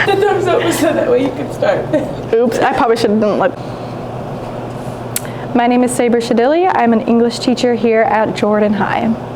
The thumbs up was so that way you could start. Oops, I probably should have done like. My name is Chadili. I'm an English teacher here at Jordan High.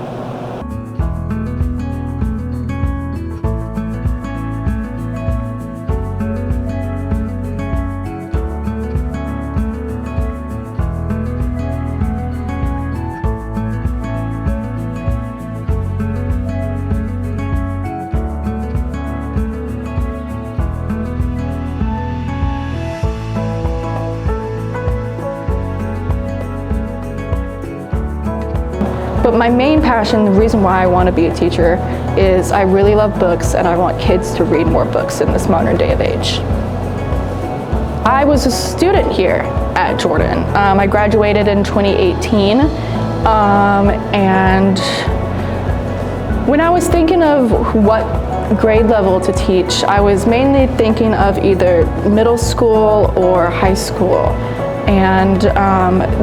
But my main passion, the reason why I want to be a teacher, is I really love books and I want kids to read more books in this modern day of age. I was a student here at Jordan. I graduated in 2018, and when I was thinking of what grade level to teach, I was mainly thinking of either middle school or high school. And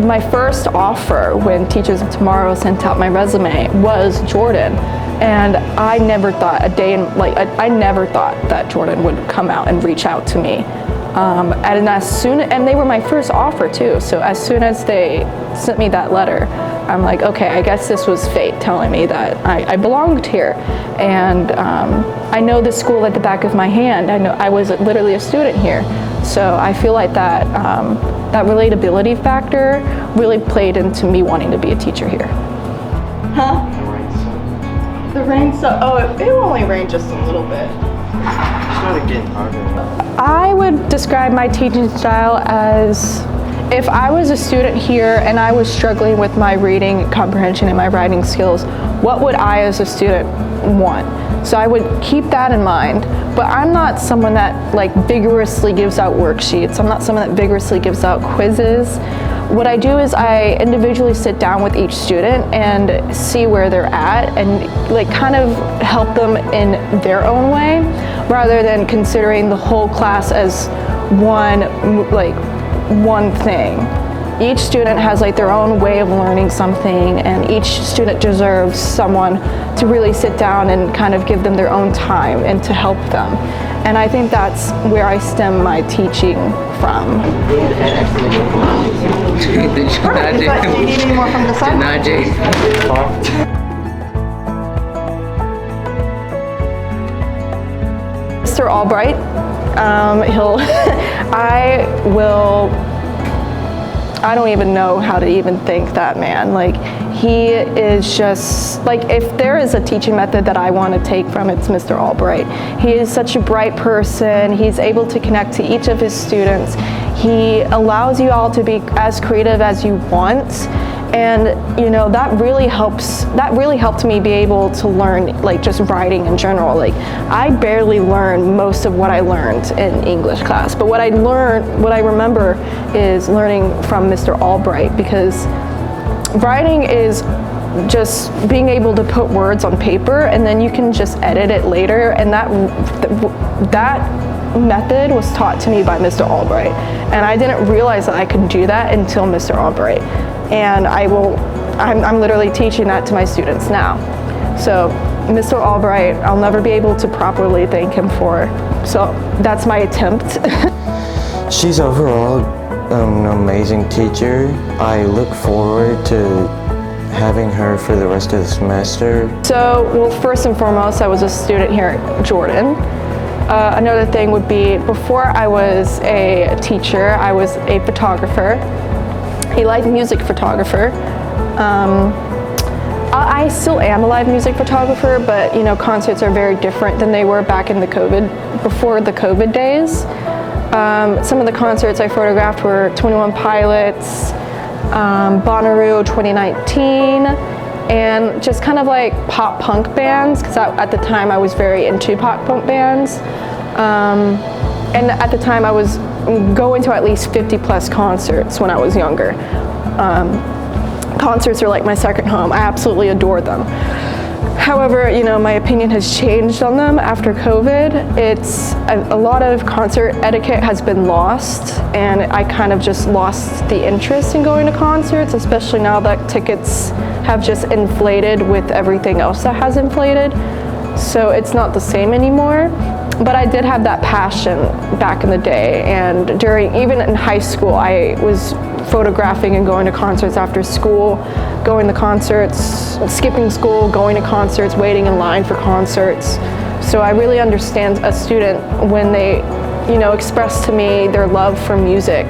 my first offer when Teachers of Tomorrow sent out my resume was Jordan. And I never thought I never thought that Jordan would come out and reach out to me. And they were my first offer too. So as soon as they sent me that letter, I'm like, okay, I guess this was fate telling me that I belonged here. And I know the school at the back of my hand. I know I was literally a student here. So I feel like that that relatability factor really played into me wanting to be a teacher here. Huh? The rain so it only rained just a little bit. It's not getting harder. I would describe my teaching style as if I was a student here and I was struggling with my reading comprehension and my writing skills, what would I as a student want? So I would keep that in mind, but I'm not someone that vigorously gives out worksheets. I'm not someone that vigorously gives out quizzes. What I do is I individually sit down with each student and see where they're at and kind of help them in their own way, rather than considering the whole class as one thing. Each student has their own way of learning something, and each student deserves someone to really sit down and kind of give them their own time and to help them. And I think that's where I stem my teaching from. Do you need any more from the side? Mr. Albright, I don't even know how to even thank that man. He is just, if there is a teaching method that I want to take from, it's Mr. Albright. He is such a bright person. He's able to connect to each of his students. He allows you all to be as creative as you want. And that really helped me be able to learn just writing in general. I barely learned most of what I learned in English class, but what I remember is learning from Mr. Albright, because writing is just being able to put words on paper and then you can just edit it later, and that method was taught to me by Mr. Albright, and I didn't realize that I could do that until Mr. Albright. And I'm literally teaching that to my students now. So Mr. Albright, I'll never be able to properly thank him for. So that's my attempt. She's overall an amazing teacher. I look forward to having her for the rest of the semester. So, well, first and foremost, I was a student here at Jordan. Another thing would be, before I was a teacher, I was a photographer. A live music photographer. I still am a live music photographer, but concerts are very different than they were back in before the COVID days. Some of the concerts I photographed were 21 Pilots, Bonnaroo 2019, and just kind of pop punk bands, because at the time I was very into pop punk bands. And at the time I was going to at least 50 plus concerts when I was younger. Concerts are like my second home. I absolutely adore them. However, my opinion has changed on them after COVID. A lot of concert etiquette has been lost, and I kind of just lost the interest in going to concerts, especially now that tickets have just inflated with everything else that has inflated. So it's not the same anymore. But I did have that passion back in the day, and even in high school, I was photographing and going to concerts after school, going to concerts, skipping school, going to concerts, waiting in line for concerts. So I really understand a student when they, express to me their love for music